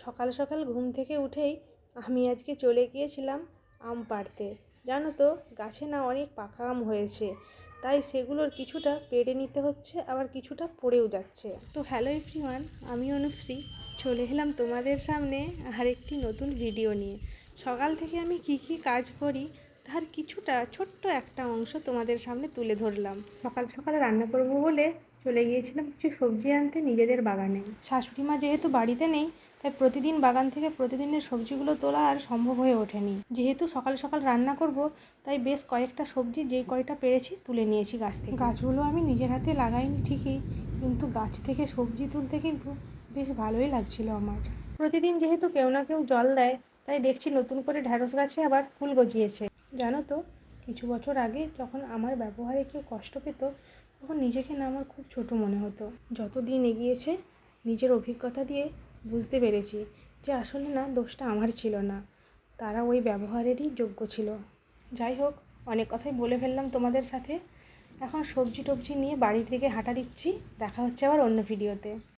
সকাল সকাল ঘুম থেকে উঠেই আমি আজকে চলে গিয়েছিলাম আম পাড়তে। জানো তো, গাছে না অনেক পাকা আম হয়েছে, তাই সেগুলোর কিছুটা পেড়ে নিতে হচ্ছে, আবার কিছুটা পড়েও যাচ্ছে। তো হ্যালো এভরিওয়ান, আমি অনুশ্রী চলে এলাম তোমাদের সামনে আরেকটি নতুন ভিডিও নিয়ে। সকাল থেকে আমি কি কি কাজ করি তার কিছুটা ছোট্ট একটা অংশ তোমাদের সামনে তুলে ধরলাম। সকাল সকাল রান্না করবো বলে চলে গিয়েছিলাম কিছু সবজি আনতে নিজেদের বাগানে। শাশুড়ি মা যেহেতু বাড়িতে নেই, তাই প্রতিদিন বাগান থেকে প্রতিদিনের সবজিগুলো তোলা আর সম্ভব হয়ে ওঠেনি। যেহেতু সকাল সকাল রান্না করব, তাই বেশ কয়েকটা সবজি যে কয়টা পেরেছি তুলে নিয়েছি গাছ থেকে। গাছগুলো আমি নিজের হাতে লাগাইনি ঠিকই, কিন্তু গাছ থেকে সবজি তুলতে কিন্তু বেশ ভালোই লাগছিল আমার। প্রতিদিন যেহেতু কেউ না কেউ জল দেয়, তাই দেখছি নতুন করে ঢ্যাঁড়স গাছে আবার ফুল গজিয়েছে। জানো তো, কিছু বছর আগে যখন আমার ব্যবহারে কেউ কষ্ট পেত, তখন নিজেকে না আমার খুব ছোট মনে হতো। যত দিন এগিয়েছে নিজের অভিজ্ঞতা দিয়ে বুঝতে পেরেছি যে আসলে না, দোষটা আমার ছিল না, তারা ওই ব্যবহারেরই যোগ্য ছিল। যাই হোক, অনেক কথাই বলে ফেললাম তোমাদের সাথে। এখন সবজি টবজি নিয়ে বাড়ির দিকে হাঁটা দিচ্ছি। দেখা হচ্ছে আবার অন্য ভিডিওতে।